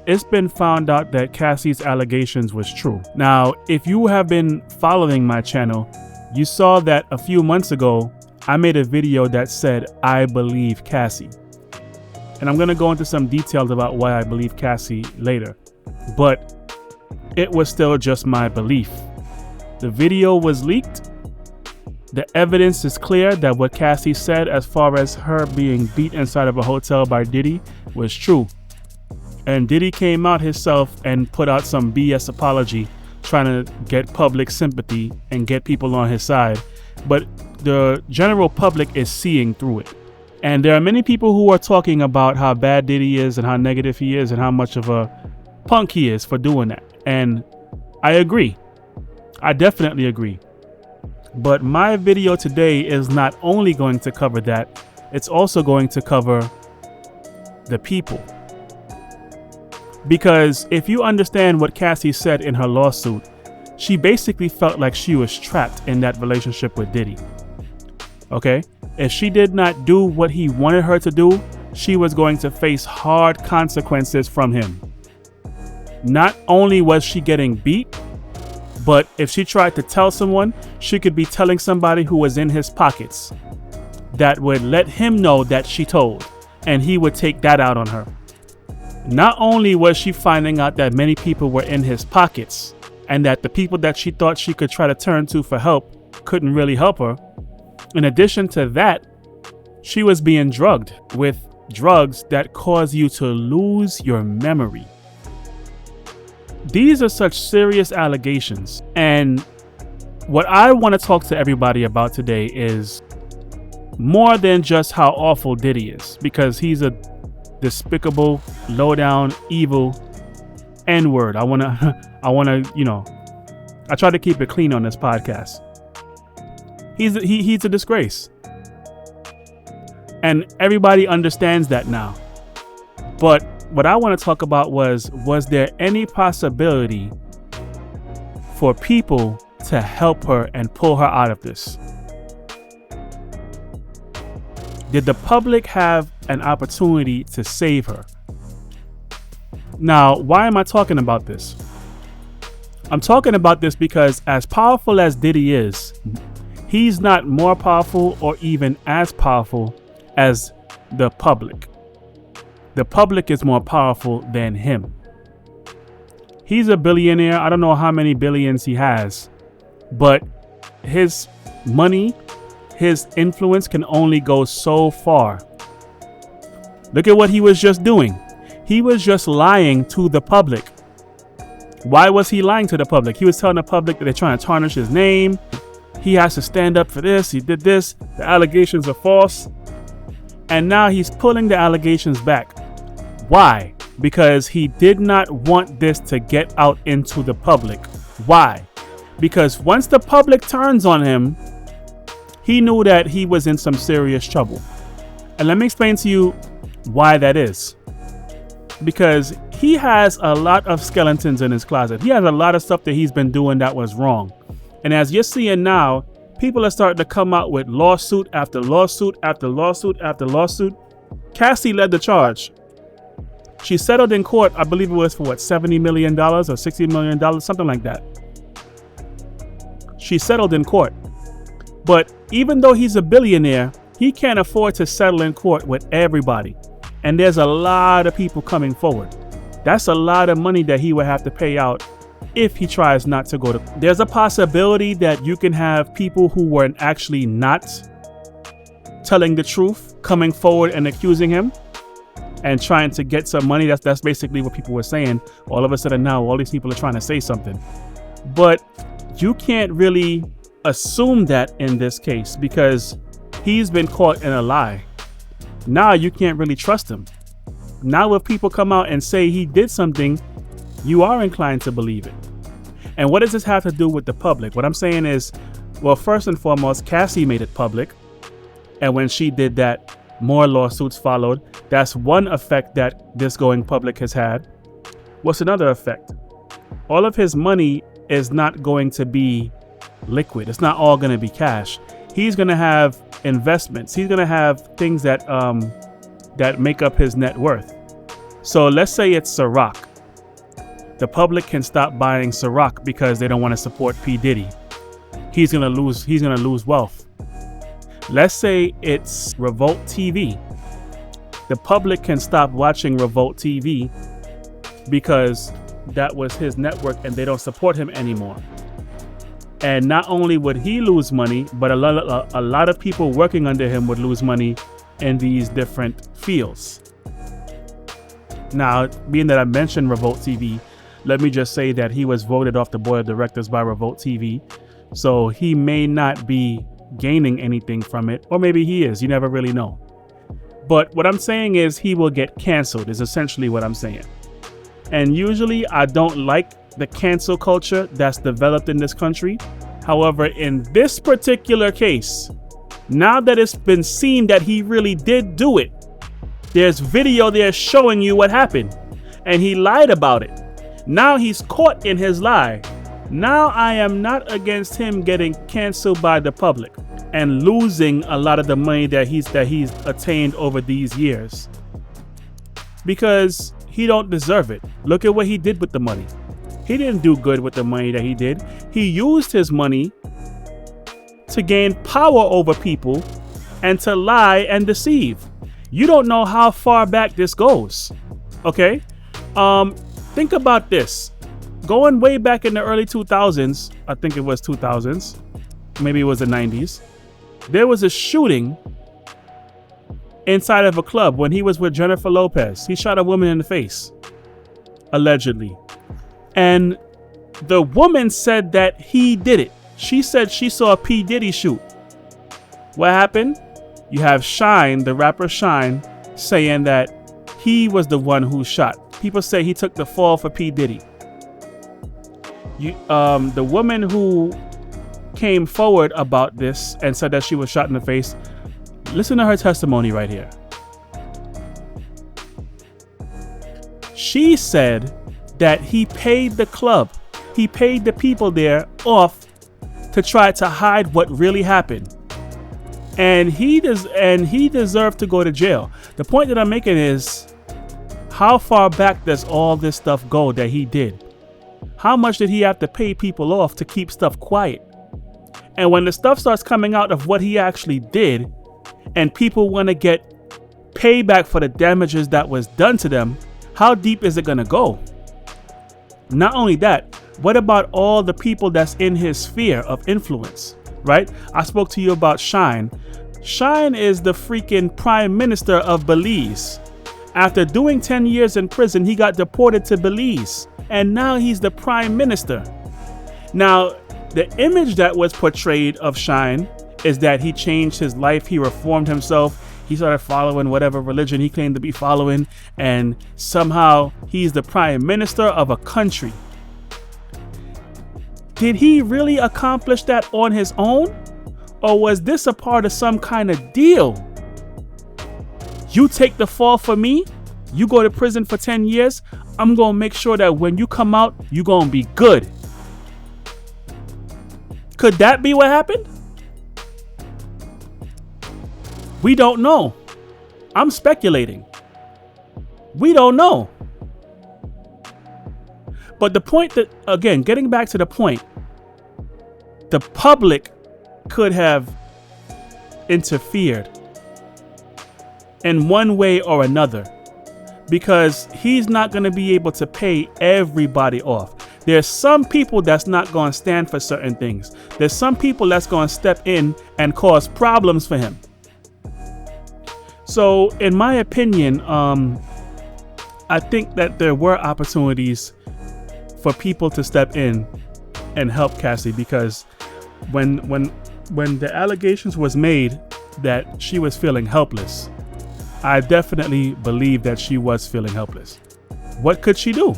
it's been found out that Cassie's allegations was true. Now, if you have been following my channel, you saw that a few months ago, I made a video that said, I believe Cassie. And I'm going to go into some details about why I believe Cassie later. But it was still just my belief. The video was leaked. The evidence is clear that what Cassie said as far as her being beat inside of a hotel by Diddy was true. And Diddy came out himself and put out some BS apology, trying to get public sympathy and get people on his side. But the general public is seeing through it. And there are many people who are talking about how bad Diddy is and how negative he is and how much of a punk he is for doing that. And I agree. I definitely agree. But my video today is not only going to cover that, it's also going to cover the people. Because if you understand what Cassie said in her lawsuit, she basically felt like she was trapped in that relationship with Diddy. Okay? If she did not do what he wanted her to do, she was going to face hard consequences from him. Not only was she getting beat, but if she tried to tell someone, she could be telling somebody who was in his pockets that would let him know that she told, and he would take that out on her. Not only was she finding out that many people were in his pockets and that the people that she thought she could try to turn to for help couldn't really help her, in addition to that, she was being drugged with drugs that cause you to lose your memory. These are such serious allegations, and what I want to talk to everybody about today is more than just how awful Diddy is, because he's a despicable, low-down, evil N-word. I want to, I try to keep it clean on this podcast. He's a disgrace, and everybody understands that now. But what I want to talk about was there any possibility for people to help her and pull her out of this? Did the public have an opportunity to save her? Now, why am I talking about this? I'm talking about this because as powerful as Diddy is, he's not more powerful or even as powerful as the public. The public is more powerful than him. He's a billionaire. I don't know how many billions he has, but his money, his influence can only go so far. Look at what he was just doing. He was just lying to the public. Why was he lying to the public? He was telling the public that they're trying to tarnish his name. He has to stand up for this. He did this. The allegations are false. And now he's pulling the allegations back. Why? Because he did not want this to get out into the public. Why? Because once the public turns on him, he knew that he was in some serious trouble. And let me explain to you why that is. Because he has a lot of skeletons in his closet. He has a lot of stuff that he's been doing that was wrong. And as you're seeing now, people are starting to come out with lawsuit after lawsuit after lawsuit after lawsuit. Cassie led the charge. She settled in court, I believe it was for $70 million or $60 million, something like that. She settled in court. But even though he's a billionaire, he can't afford to settle in court with everybody. And there's a lot of people coming forward. That's a lot of money that he would have to pay out if he tries not to go to. There's a possibility that you can have people who were actually not telling the truth coming forward and accusing him and trying to get some money. That's basically what people were saying. All of a sudden now, all these people are trying to say something. But you can't really assume that in this case because he's been caught in a lie. Now you can't really trust him. Now if people come out and say he did something, you are inclined to believe it. And what does this have to do with the public? What I'm saying is, well, first and foremost, Cassie made it public. And when she did that, more lawsuits followed. That's one effect that this going public has had. What's another effect? All of his money is not going to be liquid. It's not all going to be cash. He's going to have investments. He's going to have things that make up his net worth. So let's say it's Ciroc. the public can stop buying Ciroc because they don't want to support P. Diddy. He's gonna lose wealth. Let's say it's Revolt TV. The public can stop watching Revolt TV because that was his network and they don't support him anymore. And not only would he lose money, but a lot of people working under him would lose money in these different fields. Now, being that I mentioned Revolt TV, let me just say that he was voted off the board of directors by Revolt TV. So he may not be gaining anything from it, or maybe he is. You never really know. But what I'm saying is he will get canceled is essentially what I'm saying. And usually I don't like the cancel culture that's developed in this country. However, in this particular case, now that it's been seen that he really did do it, there's video there showing you what happened, and he lied about it. Now he's caught in his lie. Now I am not against him getting canceled by the public and losing a lot of the money that he's attained over these years, because he don't deserve it. Look at what he did with the money. He didn't do good with the money that he did. He used his money to gain power over people and to lie and deceive. You don't know how far back this goes. Okay? Think about this. Going way back in the early 2000s, I think it was 2000s, maybe it was the 90s, there was a shooting inside of a club when he was with Jennifer Lopez. He shot a woman in the face, allegedly. And the woman said that he did it. She said she saw P. Diddy shoot. What happened? You have Shine, the rapper Shine, saying that he was the one who shot. People say he took the fall for P. Diddy. The woman who came forward about this and said that she was shot in the face, listen to her testimony right here. She said that he paid the club, he paid the people there off to try to hide what really happened. And he deserved to go to jail. The point that I'm making is, how far back does all this stuff go that he did? How much did he have to pay people off to keep stuff quiet? And when the stuff starts coming out of what he actually did, and people want to get payback for the damages that was done to them, how deep is it going to go? Not only that, what about all the people that's in his sphere of influence, right? I spoke to you about Shine. Shine is the freaking prime minister of Belize. After doing 10 years in prison, he got deported to Belize, and now he's the prime minister. Now, the image that was portrayed of Shine is that he changed his life, he reformed himself, he started following whatever religion he claimed to be following, and somehow he's the prime minister of a country. Did he really accomplish that on his own? Or was this a part of some kind of deal? You take the fall for me, you go to prison for 10 years, I'm gonna make sure that when you come out, you're gonna be good. Could that be what happened? We don't know. I'm speculating. We don't know. But the point that, again, getting back to the point, the public could have interfered in one way or another, because he's not going to be able to pay everybody off. There's some people that's not going to stand for certain things. There's some people that's going to step in and cause problems for him. So in my opinion, I think that there were opportunities for people to step in and help Cassie, because when the allegations was made that she was feeling helpless, I definitely believe that she was feeling helpless. What could she do?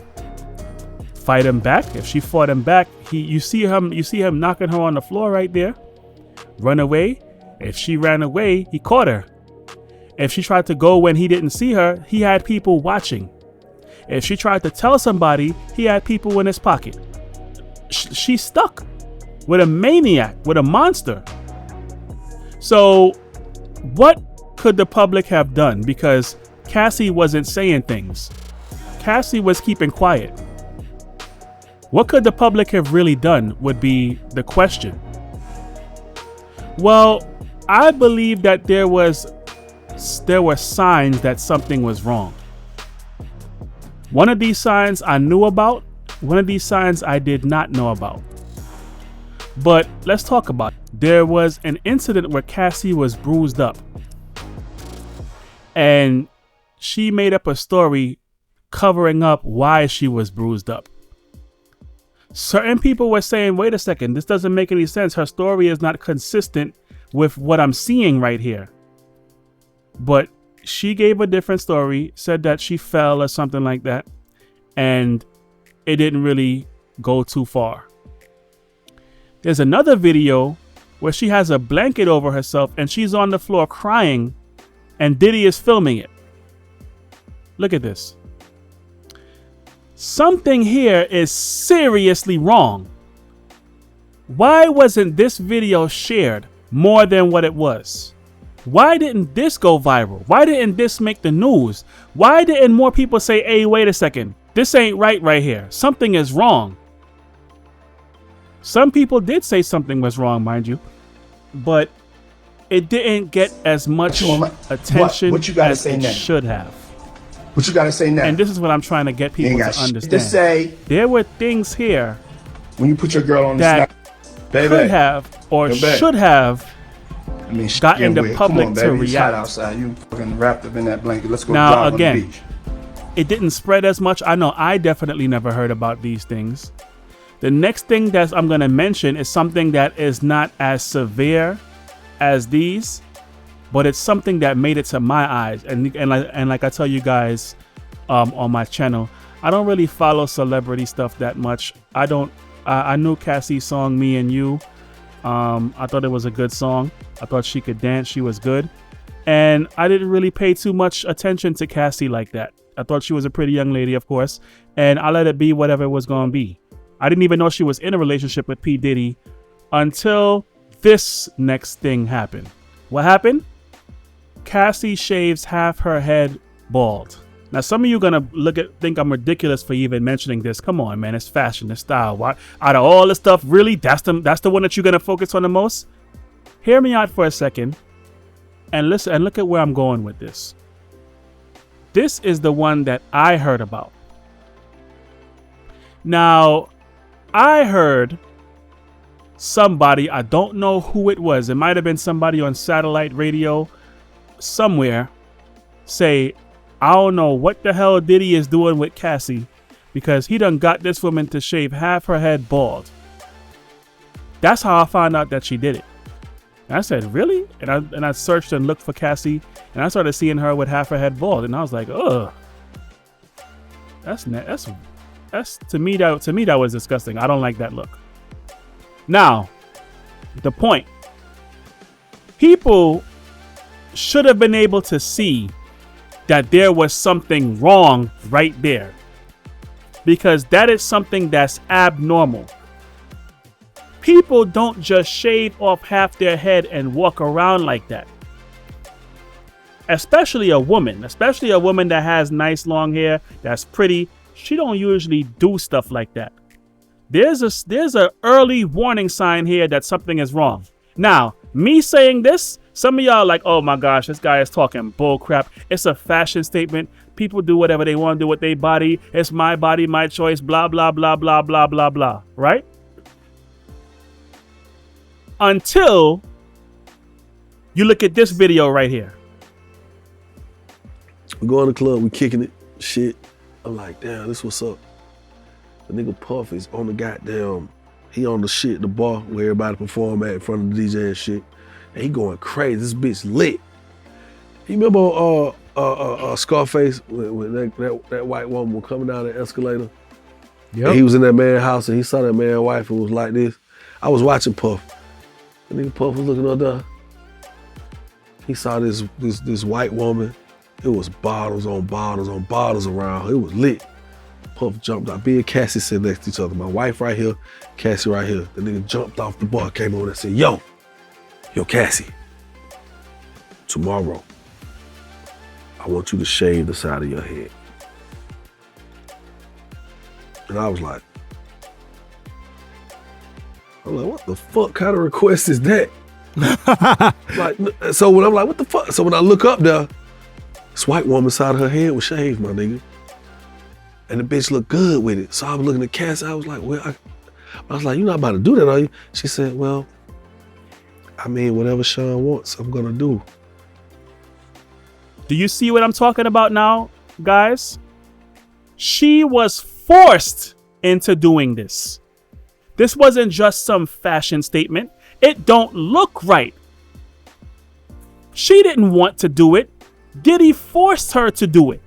Fight him back? If she fought him back, you see him knocking her on the floor right there. Run away? If she ran away, he caught her. If she tried to go when he didn't see her, he had people watching. If she tried to tell somebody, he had people in his pocket. She's stuck with a maniac, with a monster. So what could the public have done? Because Cassie wasn't saying things. Cassie was keeping quiet. What could the public have really done would be the question. Well, I believe that there were signs that something was wrong. One of these signs I knew about. One of these signs I did not know about. But let's talk about it. There was an incident where Cassie was bruised up. And she made up a story covering up why she was bruised up. Certain people were saying, wait a second, this doesn't make any sense. Her story is not consistent with what I'm seeing right here. But she gave a different story, said that she fell or something like that. And it didn't really go too far. There's another video where she has a blanket over herself and she's on the floor crying and Diddy is filming it. Look at this. Something here is seriously wrong. Why wasn't this video shared more than what it was? Why didn't this go viral? Why didn't this make the news? Why didn't more people say, hey, wait a second, this ain't right here. Something is wrong. Some people did say something was wrong, mind you, but it didn't get as much attention what you gotta as say it now? should have. What you gotta say now? And this is what I'm trying to get people to understand. To say, there were things here when you put your girl on the that snap, baby, could have or should have gotten the public to react. It's hot outside. You fucking wrapped up in that blanket. Let's go Now drive again, on the beach. It didn't spread as much. I know I definitely never heard about these things. The next thing that I'm going to mention is something that is not as severe as these, but it's something that made it to my eyes. And like I tell you guys on my channel, I don't really follow celebrity stuff that much. I knew Cassie's song, Me and You. I thought it was a good song. I thought she could dance. She was good. And I didn't really pay too much attention to Cassie like that. I thought she was a pretty young lady, of course, and I let it be whatever it was going to be. I didn't even know she was in a relationship with P. Diddy until this next thing happened. What happened? Cassie shaves half her head bald. Now, some of you are going to think I'm ridiculous for even mentioning this. Come on, man. It's fashion, it's style. Why, out of all the stuff, really, that's the one that you're going to focus on the most? Hear me out for a second and listen and look at where I'm going with this. This is the one that I heard about. Now, I heard somebody, I don't know who it was. It might have been somebody on satellite radio somewhere say, I don't know what the hell Diddy is doing with Cassie because he done got this woman to shave half her head bald. That's how I found out that she did it. And I said, really? And I searched and looked for Cassie and I started seeing her with half her head bald. And I was like, ugh. That's to me that was disgusting. I don't like that look. Now, the point. People should have been able to see that there was something wrong right there. Because that is something that's abnormal. People don't just shave off half their head and walk around like that. Especially a woman that has nice long hair, that's pretty. She don't usually do stuff like that. There's a early warning sign here that something is wrong. Now, me saying this, some of y'all are like, oh my gosh, this guy is talking bull crap. It's a fashion statement. People do whatever they want to do with their body. It's my body, my choice, blah, blah, blah, blah, blah, blah, blah, right? Until you look at this video right here. We go in the club, we kicking it, shit. I'm like, damn, this what's up. The nigga Puff is on the goddamn, he on the shit, the bar where everybody perform at in front of the DJ and shit. And he going crazy, this bitch lit. You remember Scarface when that white woman was coming down the escalator? Yep. And he was in that man's house and he saw that man's wife and was like this. I was watching Puff. The nigga Puff was looking up there. He saw this white woman. It was bottles on bottles on bottles around. It was lit. Puff jumped out. Me and Cassie sitting next to each other. My wife right here, Cassie right here. The nigga jumped off the bar, came over and said, yo, Cassie, tomorrow, I want you to shave the side of your head. And I was like, I'm like, what the fuck kind of request is that? Like, so when I'm like, what the fuck? So when I look up there, this white woman side of her head was shaved, my nigga. And the bitch looked good with it. So I was looking at Cassie, I was like, well, I was like, you're not about to do that, are you? She said, well, I mean, whatever Sean wants, I'm gonna do. Do you see what I'm talking about now, guys? She was forced into doing this. This wasn't just some fashion statement. It don't look right. She didn't want to do it. Diddy forced her to do it.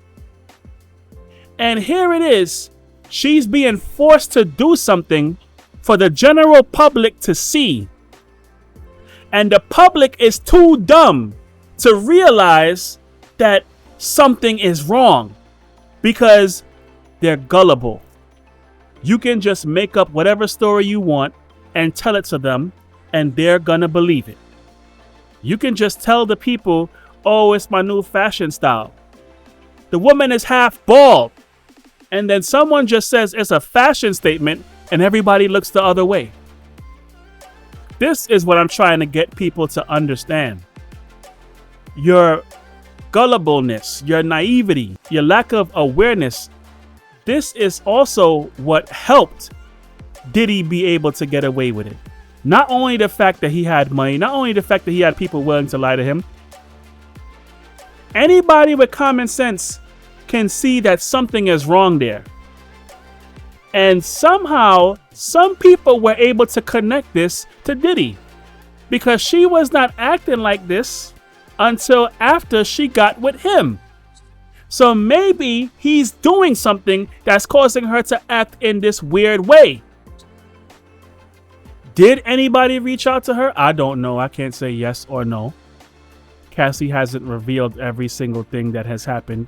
And here it is. She's being forced to do something for the general public to see. And the public is too dumb to realize that something is wrong because they're gullible. You can just make up whatever story you want and tell it to them, and they're gonna believe it. You can just tell the people, oh, it's my new fashion style. The woman is half bald. And then someone just says it's a fashion statement, and everybody looks the other way. This is what I'm trying to get people to understand. Your gullibleness, your naivety, your lack of awareness. This is also what helped Diddy be able to get away with it. Not only the fact that he had money, not only the fact that he had people willing to lie to him. Anybody with common sense can see that something is wrong there. And somehow, some people were able to connect this to Diddy because she was not acting like this until after she got with him. So maybe he's doing something that's causing her to act in this weird way. Did anybody reach out to her? I don't know. I can't say yes or no. Cassie hasn't revealed every single thing that has happened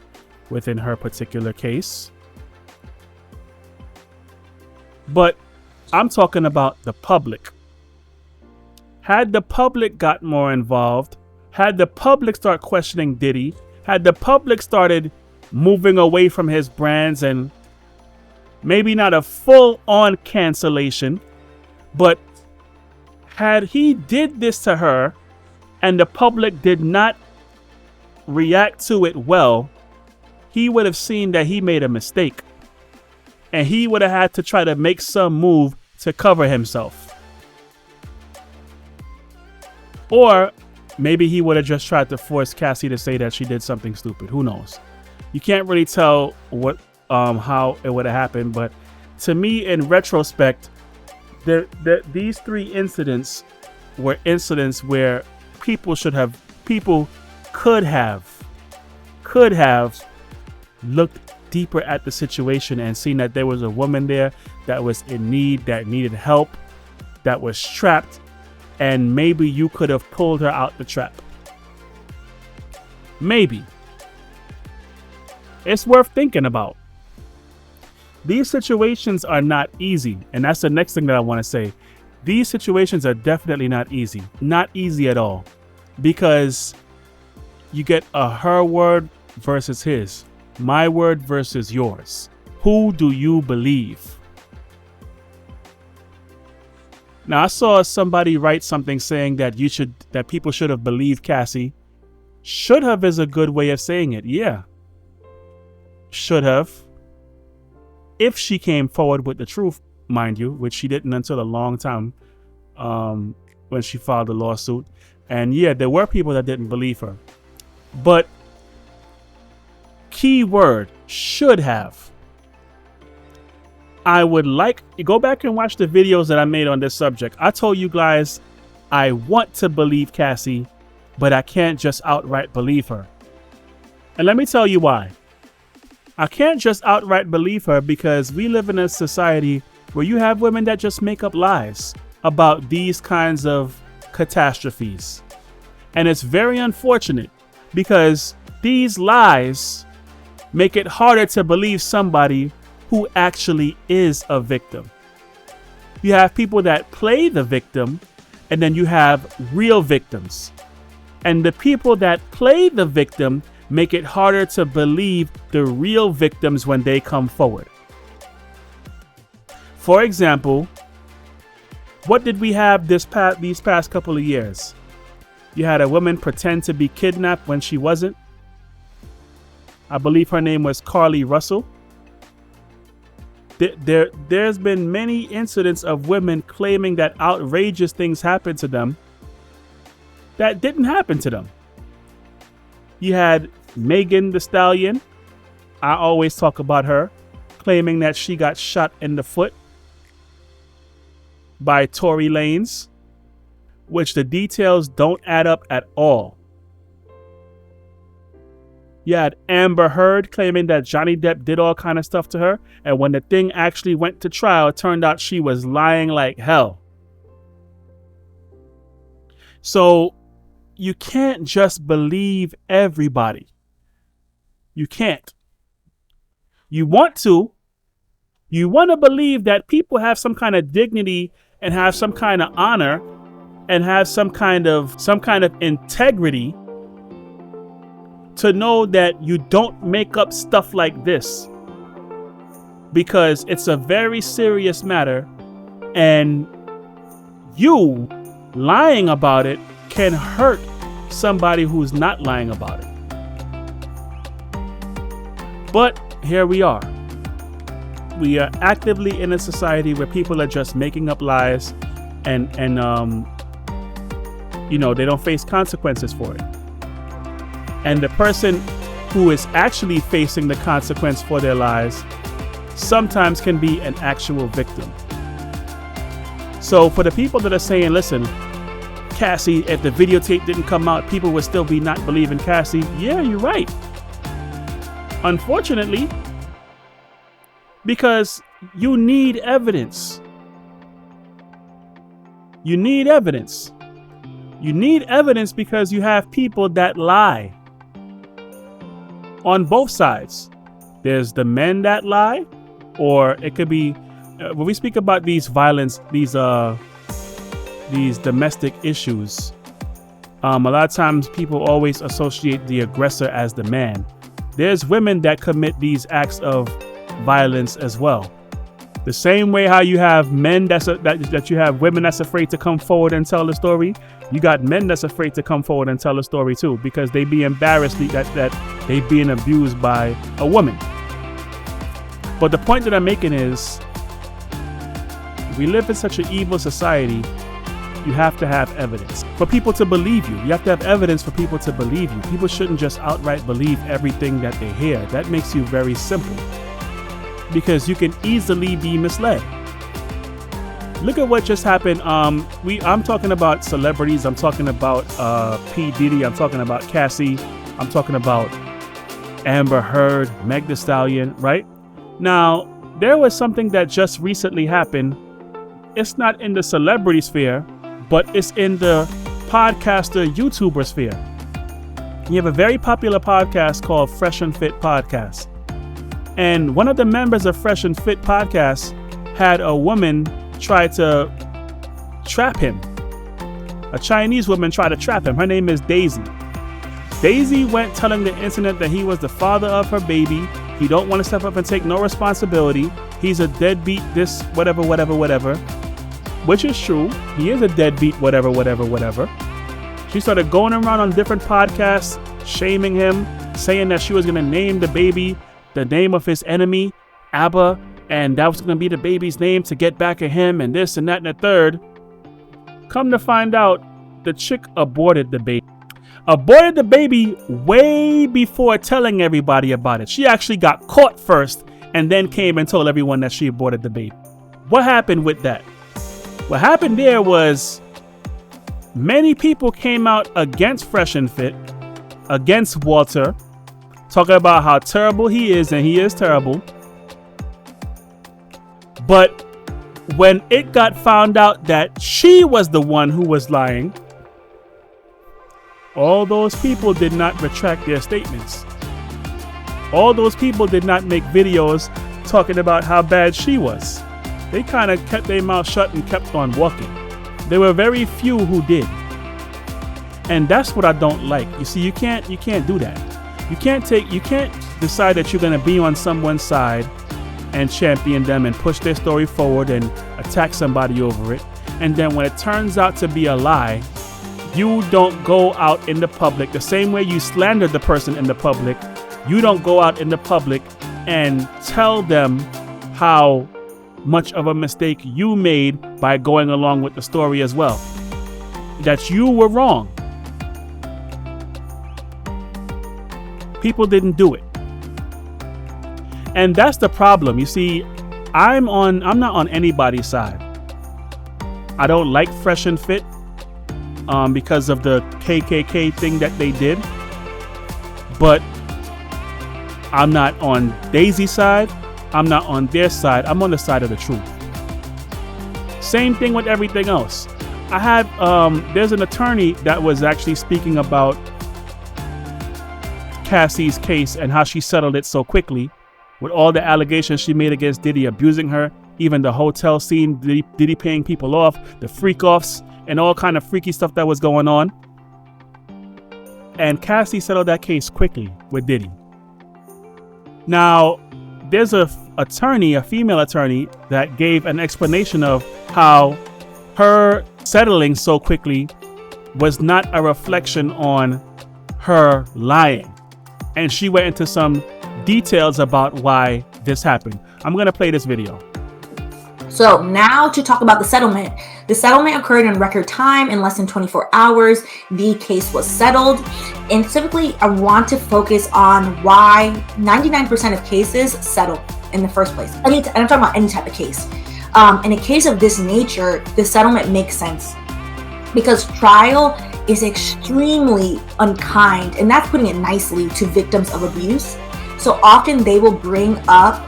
within her particular case. But I'm talking about the public. Had the public got more involved, had the public start questioning Diddy, had the public started moving away from his brands, and maybe not a full-on cancellation, but had he did this to her and the public did not react to it well, he would have seen that he made a mistake. And he would have had to try to make some move to cover himself. Or maybe he would have just tried to force Cassie to say that she did something stupid. Who knows? You can't really tell what how it would have happened. But to me, in retrospect, these three incidents were incidents where people could have looked deeper at the situation and seen that there was a woman there that was in need, that needed help, that was trapped, and maybe you could have pulled her out the trap. Maybe. It's worth thinking about. These situations are not easy, and that's the next thing that I want to say. These situations are definitely not easy. Not easy at all. Because you get a her word versus his. My word versus yours. Who do you believe? Now, I saw somebody write something saying that people should have believed Cassie. Should have is a good way of saying it. Yeah. Should have. If she came forward with the truth, mind you, which she didn't until a long time when she filed the lawsuit. And yeah, there were people that didn't believe her. But key word, should have. I would like you go back and watch the videos that I made on this subject. I told you guys I want to believe Cassie, but I can't just outright believe her. And let me tell you why. I can't just outright believe her because we live in a society where you have women that just make up lies about these kinds of catastrophes. And it's very unfortunate because these lies make it harder to believe somebody who actually is a victim. You have people that play the victim, and then you have real victims. And the people that play the victim make it harder to believe the real victims when they come forward. For example, What did we have these past couple of years? You had a woman pretend to be kidnapped when she wasn't. I believe her name was Carly Russell. There's been many incidents of women claiming that outrageous things happened to them that didn't happen to them. You had Megan Thee Stallion. I always talk about her, claiming that she got shot in the foot by Tory Lanez, which the details don't add up at all. You had Amber Heard claiming that Johnny Depp did all kind of stuff to her, and when the thing actually went to trial, it turned out she was lying like hell. So you can't just believe everybody. You can't. You want to believe that people have some kind of dignity and have some kind of honor and have some kind of integrity to know that you don't make up stuff like this, because it's a very serious matter, and you lying about it can hurt somebody who's not lying about it. But here we are. We are actively in a society where people are just making up lies and they don't face consequences for it. And the person who is actually facing the consequence for their lies sometimes can be an actual victim. So for the people that are saying, listen, Cassie, if the videotape didn't come out, people would still be not believing Cassie. Yeah, you're right. Unfortunately, because you need evidence. You need evidence. You need evidence because you have people that lie. On both sides. There's the men that lie, or it could be when we speak about these violence, these domestic issues. A lot of times people always associate the aggressor as the man. There's women that commit these acts of violence as well. The same way how you have men that you have women that's afraid to come forward and tell the story, you got men that's afraid to come forward and tell the story too, because they be embarrassed that they being abused by a woman. But the point that I'm making is, we live in such an evil society. You have to have evidence for people to believe you. You have to have evidence for people to believe you. People shouldn't just outright believe everything that they hear. That makes you very simple, because you can easily be misled. Look at what just happened. I'm talking about celebrities. I'm talking about P. Diddy. I'm talking about Cassie. I'm talking about Amber Heard, Meg Thee Stallion, right? Now, there was something that just recently happened. It's not in the celebrity sphere, but it's in the podcaster, YouTuber sphere. You have a very popular podcast called Fresh and Fit Podcast. And one of the members of Fresh and Fit Podcast had a woman try to trap him. A Chinese woman tried to trap him. Her name is Daisy. Daisy went telling the internet that he was the father of her baby. He don't want to step up and take no responsibility. He's a deadbeat, this, whatever. Which is true. He is a deadbeat, whatever. She started going around on different podcasts, shaming him, saying that she was going to name the baby the name of his enemy, Abba, and that was going to be the baby's name to get back at him, and this and that and the third. Come to find out, the chick aborted the baby. Aborted the baby way before telling everybody about it. She actually got caught first and then came and told everyone that she aborted the baby. What happened with that? What happened there was many people came out against Fresh and Fit, against Walter, talking about how terrible he is, and he is terrible. But when it got found out that she was the one who was lying, all those people did not retract their statements. All those people did not make videos talking about how bad she was. They kind of kept their mouth shut and kept on walking. There were very few who did. And that's what I don't like. You see, you can't do that. You can't decide that you're going to be on someone's side and champion them and push their story forward and attack somebody over it. and then when it turns out to be a lie, you don't go out in the public the same way you slandered the person in the public. You don't go out in the public and tell them how much of a mistake you made by going along with the story as well. That you were wrong. People didn't do it. And that's the problem. You see, I'm not on anybody's side. I don't like Fresh and Fit because of the KKK thing that they did. But I'm not on Daisy's side. I'm not on their side. I'm on the side of the truth. Same thing with everything else. I had there's an attorney that was actually speaking about Cassie's case and how she settled it so quickly with all the allegations she made against Diddy abusing her, even the hotel scene, Diddy paying people off, the freak offs, and all kind of freaky stuff that was going on. And Cassie settled that case quickly with Diddy. Now, there's a female attorney that gave an explanation of how her settling so quickly was not a reflection on her lying. And she went into some details about why this happened. I'm going to play this video. So now to talk about the settlement. The settlement occurred in record time, in less than 24 hours. The case was settled. And typically, I want to focus on why 99% of cases settle in the first place. And I'm talking about any type of case. In a case of this nature, the settlement makes sense because trial is extremely unkind, and that's putting it nicely, to victims of abuse. So often they will bring up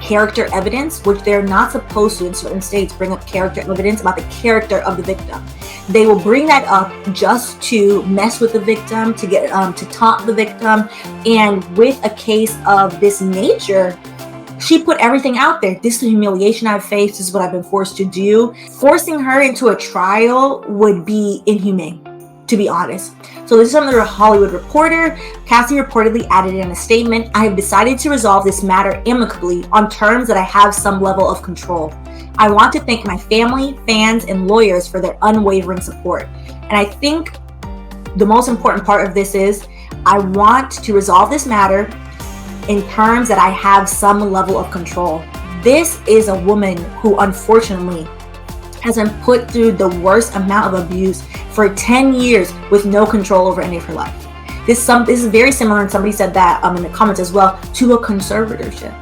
character evidence, which they're not supposed to in certain states bring up character evidence about the character of the victim. They will bring that up just to mess with the victim, to get to taunt the victim. And with a case of this nature, she put everything out there. This is the humiliation I've faced. This is what I've been forced to do. Forcing her into a trial would be inhumane, to be honest. So this is something that a Hollywood Reporter, Cassie reportedly added in a statement. I have decided to resolve this matter amicably on terms that I have some level of control. I want to thank my family, fans, and lawyers for their unwavering support. And I think the most important part of this is I want to resolve this matter in terms that I have some level of control. This is a woman who unfortunately has been put through the worst amount of abuse for 10 years with no control over any of her life. This is very similar, and somebody said that in the comments as well, to a conservatorship.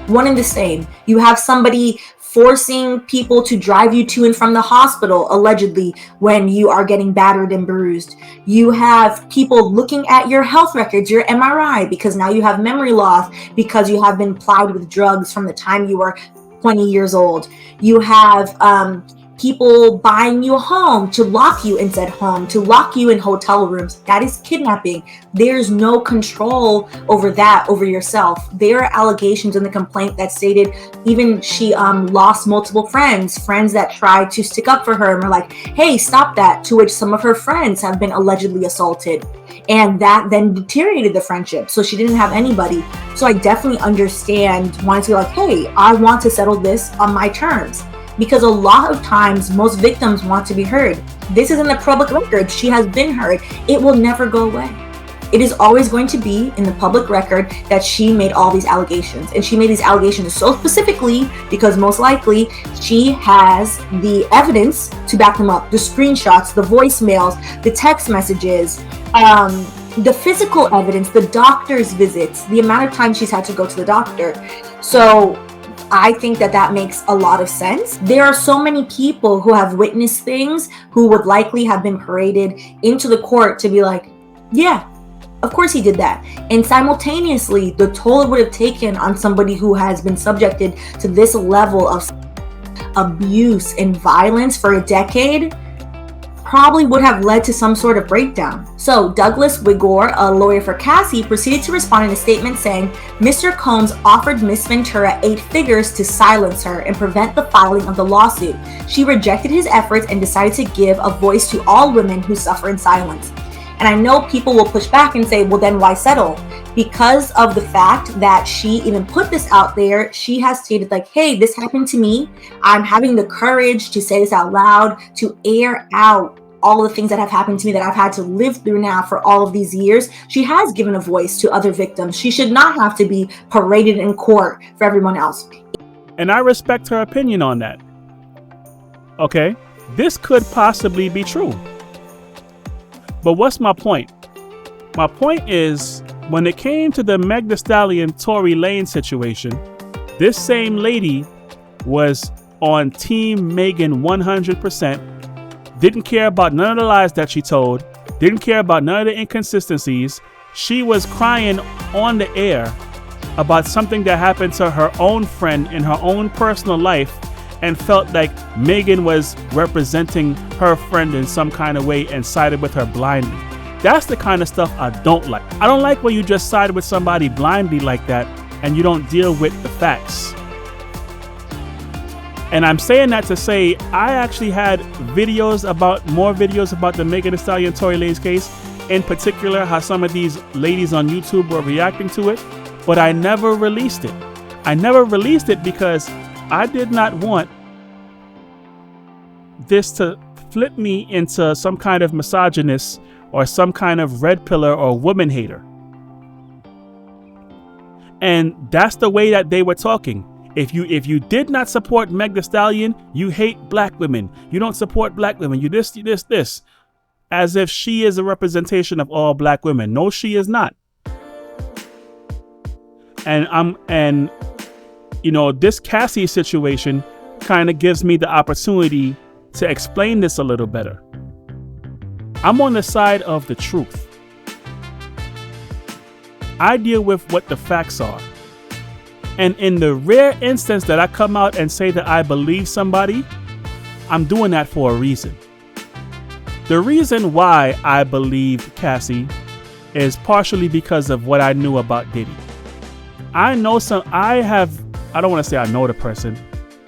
One and the same. You have somebody forcing people to drive you to and from the hospital, allegedly, when you are getting battered and bruised. You have people looking at your health records, your MRI, because now you have memory loss because you have been plied with drugs from the time you were 20 years old. You have people buying you a home to lock you in said home, to lock you in hotel rooms. That is kidnapping. There's no control over that, over yourself. There are allegations in the complaint that stated even she lost multiple friends that tried to stick up for her and were like, hey, stop that, to which some of her friends have been allegedly assaulted. And that then deteriorated the friendship. So she didn't have anybody. So I definitely understand wanting to be like, hey, I want to settle this on my terms. Because a lot of times, most victims want to be heard. This is in the public record. She has been heard. It will never go away. It is always going to be in the public record that she made all these allegations. And she made these allegations so specifically because most likely she has the evidence to back them up. The screenshots, the voicemails, the text messages, the physical evidence, the doctor's visits, the amount of time she's had to go to the doctor. So I think that makes a lot of sense. There are so many people who have witnessed things who would likely have been paraded into the court to be like, yeah, of course he did that. And simultaneously, the toll it would have taken on somebody who has been subjected to this level of abuse and violence for a decade probably would have led to some sort of breakdown. So Douglas Wigor, a lawyer for Cassie, proceeded to respond in a statement saying, Mr. Combs offered Miss Ventura 8 figures to silence her and prevent the filing of the lawsuit. She rejected his efforts and decided to give a voice to all women who suffer in silence. And I know people will push back and say, well, then why settle? because of the fact that she even put this out there, she has stated like, hey, this happened to me. I'm having the courage to say this out loud, to air out all the things that have happened to me that I've had to live through now for all of these years. She has given a voice to other victims. She should not have to be paraded in court for everyone else. And I respect her opinion on that. Okay, this could possibly be true. But what's my point? My point is, when it came to the Meg Thee Stallion Tory Lanez situation, this same lady was on Team Megan 100%, didn't care about none of the lies that she told, didn't care about none of the inconsistencies. She was crying on the air about something that happened to her own friend in her own personal life, and felt like Megan was representing her friend in some kind of way and sided with her blindly. That's the kind of stuff I don't like. I don't like when you just side with somebody blindly like that and you don't deal with the facts. And I'm saying that to say I actually had more videos about the Megan Thee Stallion Tory Lanez case, in particular how some of these ladies on YouTube were reacting to it, but I never released it. I never released it because I did not want this to flip me into some kind of misogynist or some kind of red pillar or woman hater. And that's the way that they were talking. If you did not support Meg Thee Stallion, you hate black women. You don't support black women. You this. As if she is a representation of all black women. No, she is not. And this Cassie situation kind of gives me the opportunity to explain this a little better. I'm on the side of the truth. I deal with what the facts are. And in the rare instance that I come out and say that I believe somebody, I'm doing that for a reason. The reason why I believe Cassie is partially because of what I knew about Diddy. I don't want to say I know the person.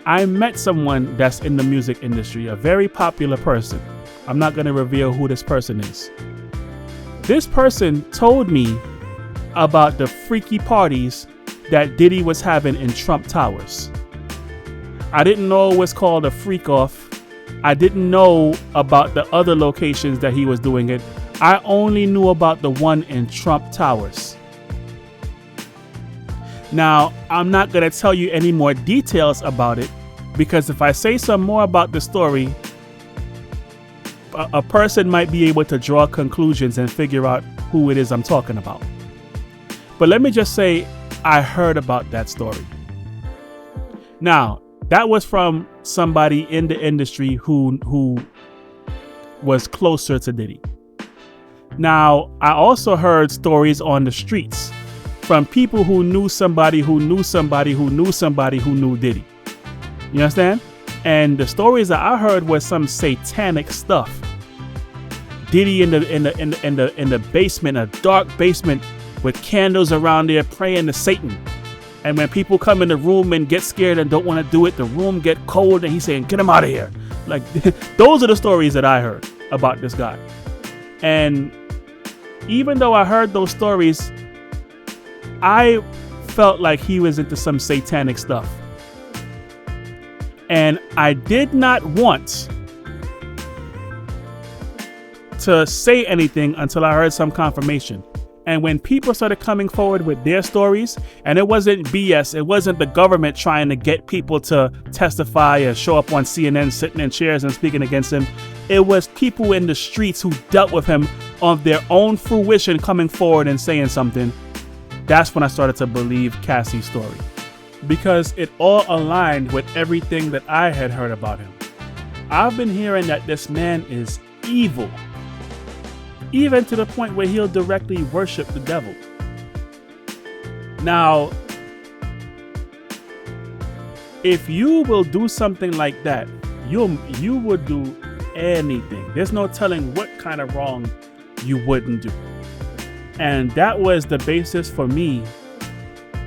I met someone that's in the music industry, a very popular person. I'm not going to reveal who this person is. This person told me about the freaky parties that Diddy was having in Trump Towers. I didn't know it was called a freak off. I didn't know about the other locations that he was doing it. I only knew about the one in Trump Towers. Now, I'm not going to tell you any more details about it, because if I say some more about the story, a person might be able to draw conclusions and figure out who it is I'm talking about. But let me just say, I heard about that story. Now, that was from somebody in the industry who was closer to Diddy. Now, I also heard stories on the streets from people who knew somebody who knew somebody who knew somebody who knew Diddy. You understand? And the stories that I heard was some satanic stuff. Diddy in the basement, a dark basement with candles around there praying to Satan. And when people come in the room and get scared and don't want to do it, the room get cold and he's saying, get him out of here. Like, those are the stories that I heard about this guy. And even though I heard those stories, I felt like he was into some satanic stuff. And I did not want to say anything until I heard some confirmation. And when people started coming forward with their stories, and it wasn't BS, it wasn't the government trying to get people to testify or show up on CNN sitting in chairs and speaking against him. It was people in the streets who dealt with him of their own fruition coming forward and saying something. That's when I started to believe Cassie's story, because it all aligned with everything that I had heard about him. I've been hearing that this man is evil, even to the point where he'll directly worship the devil. Now, if you will do something like that, you would do anything. There's no telling what kind of wrong you wouldn't do. And that was the basis for me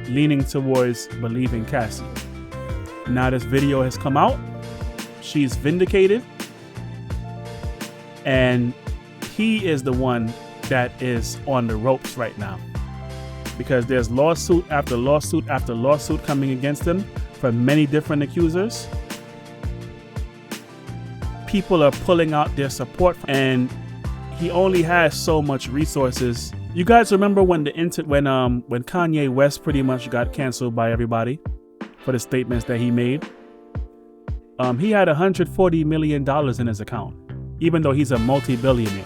leaning towards believing Cassie. Now this video has come out. She's vindicated. And he is the one that is on the ropes right now. because there's lawsuit after lawsuit after lawsuit coming against him from many different accusers. People are pulling out their support, and he only has so much resources. You guys remember when when Kanye West pretty much got canceled by everybody for the statements that he made? He had $140 million in his account, even though he's a multi-billionaire.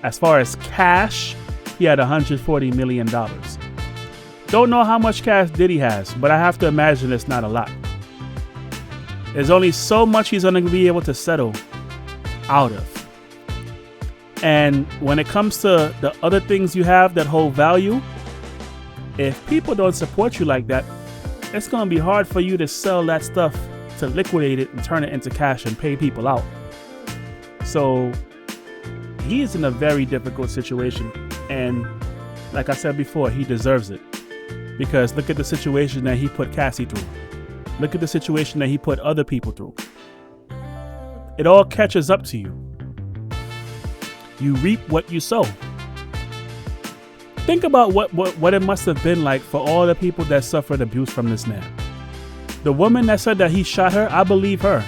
As far as cash, he had $140 million. Don't know how much cash Diddy has, but I have to imagine it's not a lot. There's only so much he's going to be able to settle out of. And when it comes to the other things you have that hold value, if people don't support you like that, it's going to be hard for you to sell that stuff, to liquidate it and turn it into cash and pay people out. So he is in a very difficult situation. And like I said before, he deserves it. Because look at the situation that he put Cassie through. Look at the situation that he put other people through. It all catches up to you. You reap what you sow. Think about what it must have been like for all the people that suffered abuse from this man. The woman that said that he shot her, I believe her.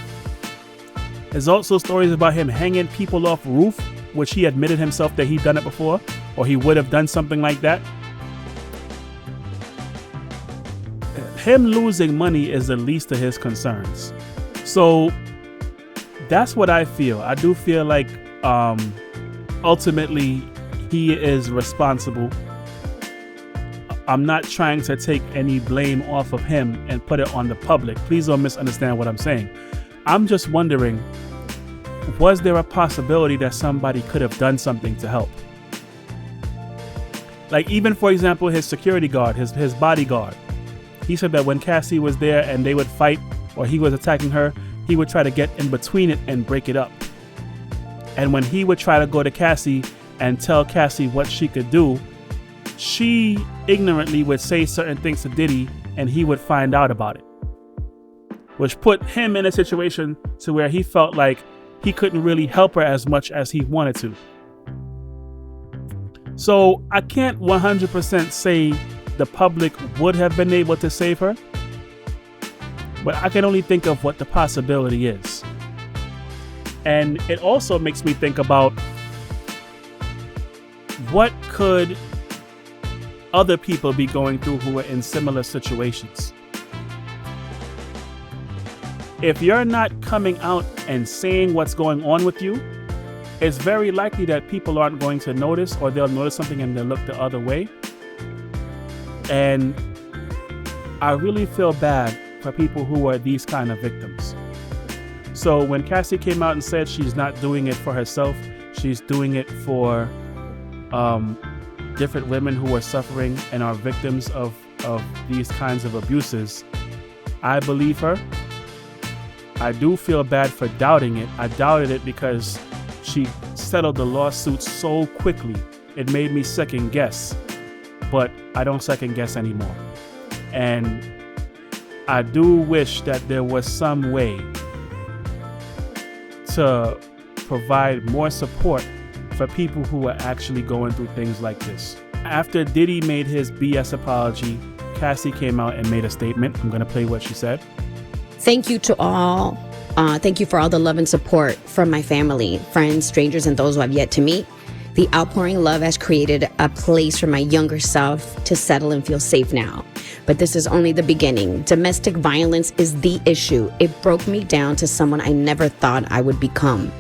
There's also stories about him hanging people off roof, which he admitted himself that he'd done it before, or he would have done something like that. Him losing money is the least of his concerns. So that's what I feel. I do feel like ultimately he is responsible. I'm not trying to take any blame off of him and put it on the public. Please don't misunderstand what I'm saying. I'm just wondering, was there a possibility that somebody could have done something to help? Like even, for example, his security guard, his bodyguard. He said that when Cassie was there and they would fight or he was attacking her, he would try to get in between it and break it up. And when he would try to go to Cassie and tell Cassie what she could do, she ignorantly would say certain things to Diddy and he would find out about it. Which put him in a situation to where he felt like he couldn't really help her as much as he wanted to. So I can't 100% say the public would have been able to save her, but I can only think of what the possibility is. And it also makes me think about what could other people be going through who are in similar situations. If you're not coming out and saying what's going on with you, it's very likely that people aren't going to notice, or they'll notice something and they'll look the other way. And I really feel bad for people who are these kind of victims. So when Cassie came out and said she's not doing it for herself, she's doing it for different women who are suffering and are victims of these kinds of abuses, I believe her. I do feel bad for doubting it. I doubted it because she settled the lawsuit so quickly. It made me second guess, but I don't second guess anymore. And I do wish that there was some way to provide more support for people who are actually going through things like this. After Diddy made his BS apology, Cassie came out and made a statement. I'm going to play what she said. Thank you to all. Thank you for all the love and support from my family, friends, strangers, and those who I've yet to meet. The outpouring love has created a place for my younger self to settle and feel safe now. But this is only the beginning. Domestic violence is the issue. It broke me down to someone I never thought I would become.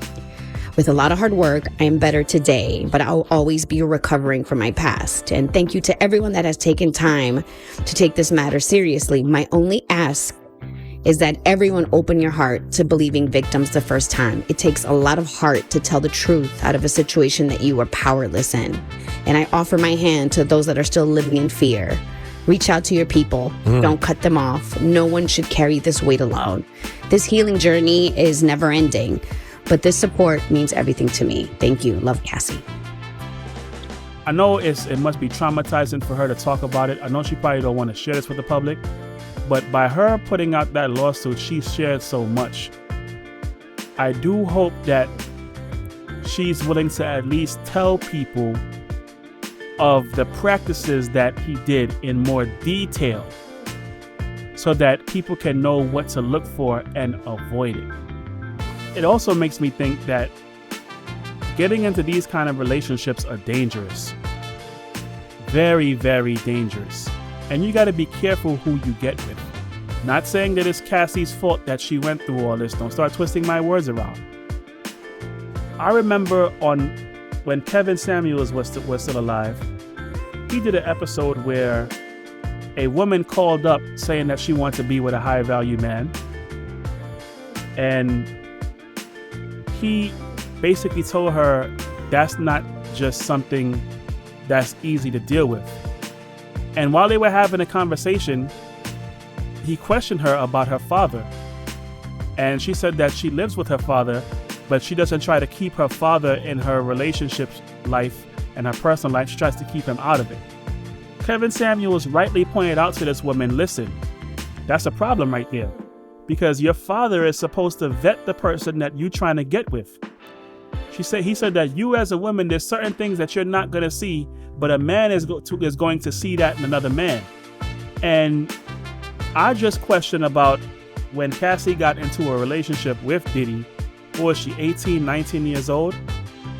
With a lot of hard work, I am better today, but I'll always be recovering from my past. And thank you to everyone that has taken time to take this matter seriously. My only ask is that everyone open your heart to believing victims the first time. It takes a lot of heart to tell the truth out of a situation that you are powerless in. And I offer my hand to those that are still living in fear. Reach out to your people. Don't cut them off. No one should carry this weight alone. This healing journey is never ending, but this support means everything to me. Thank you. Love, Cassie. I know it must be traumatizing for her to talk about it. I know she probably don't want to share this with the public, but by her putting out that lawsuit, she shared so much. I do hope that she's willing to at least tell people of the practices that he did in more detail so that people can know what to look for and avoid it. It also makes me think that getting into these kind of relationships are dangerous. Very, very dangerous. And you got to be careful who you get with. Not saying that it's Cassie's fault that she went through all this. Don't start twisting my words around. I remember when Kevin Samuels was still alive, he did an episode where a woman called up saying that she wanted to be with a high value man. And he basically told her that's not just something that's easy to deal with. And while they were having a conversation, he questioned her about her father. And she said that she lives with her father, but she doesn't try to keep her father in her relationship life and her personal life. She tries to keep him out of it. Kevin Samuels rightly pointed out to this woman, listen, that's a problem right there. Because your father is supposed to vet the person that you're trying to get with. He said that you as a woman, there's certain things that you're not going to see, but a man is going to see that in another man. And I just question about when Cassie got into a relationship with Diddy, or was she 18, 19 years old?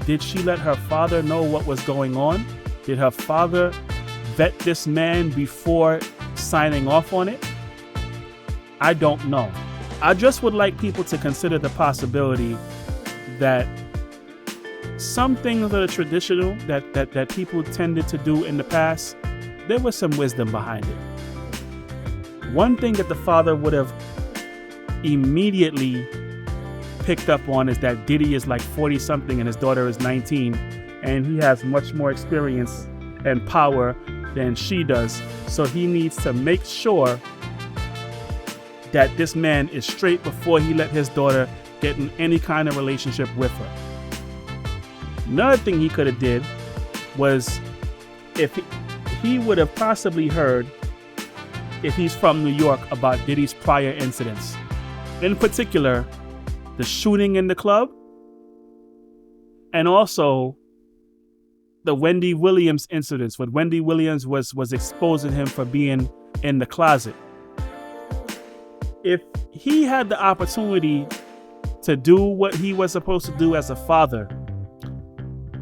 Did she let her father know what was going on? Did her father vet this man before signing off on it? I don't know. I just would like people to consider the possibility that some things that are traditional that people tended to do in the past, there was some wisdom behind it. One thing that the father would have immediately picked up on is that Diddy is like 40 something and his daughter is 19, and he has much more experience and power than she does. So he needs to make sure that this man is straight before he let his daughter get in any kind of relationship with her. Another thing he could have did was, if he would have possibly heard, if he's from New York, about Diddy's prior incidents. In particular, the shooting in the club, and also the Wendy Williams incidents, when Wendy Williams was exposing him for being in the closet. If he had the opportunity to do what he was supposed to do as a father,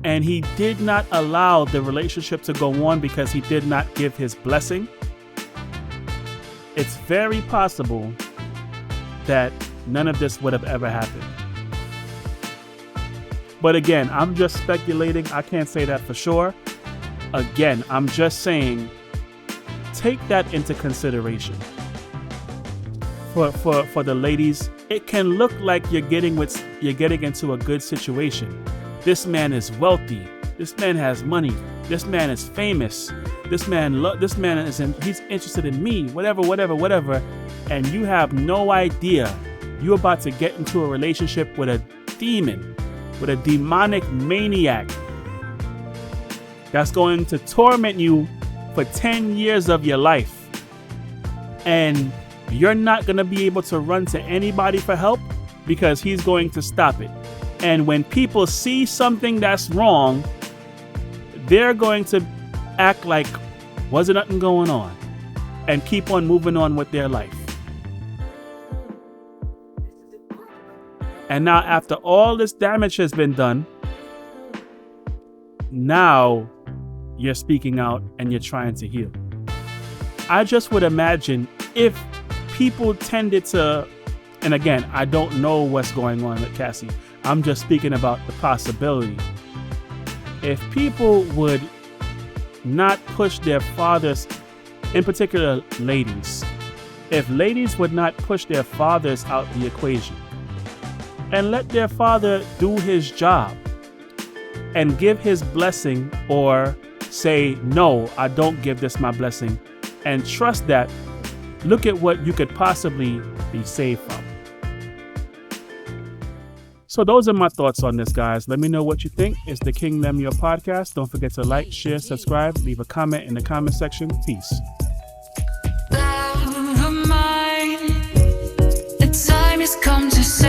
and he did not allow the relationship to go on because he did not give his blessing, it's very possible that none of this would have ever happened. But again, I'm just speculating. I can't say that for sure. Again, I'm just saying, take that into consideration. For the ladies, it can look like you're getting into a good situation. This man is wealthy. This man has money. This man is famous. This man he's interested in me. Whatever. And you have no idea you're about to get into a relationship with a demon, with a demonic maniac that's going to torment you for 10 years of your life. And you're not going to be able to run to anybody for help because he's going to stop it. And when people see something that's wrong, they're going to act like wasn't nothing going on and keep on moving on with their life. And now, after all this damage has been done, now you're speaking out and you're trying to heal. I just would imagine if people tended to, and again, I don't know what's going on with Cassie. I'm just speaking about the possibility. If people would not push their fathers, in particular ladies, if ladies would not push their fathers out the equation and let their father do his job and give his blessing, or say, no, I don't give this my blessing, and trust that, look at what you could possibly be saved from. So those are my thoughts on this, guys. Let me know what you think. It's the Kingdom Your Podcast. Don't forget to like, share, subscribe, leave a comment in the comment section. Peace. Love of mine, the time has come to say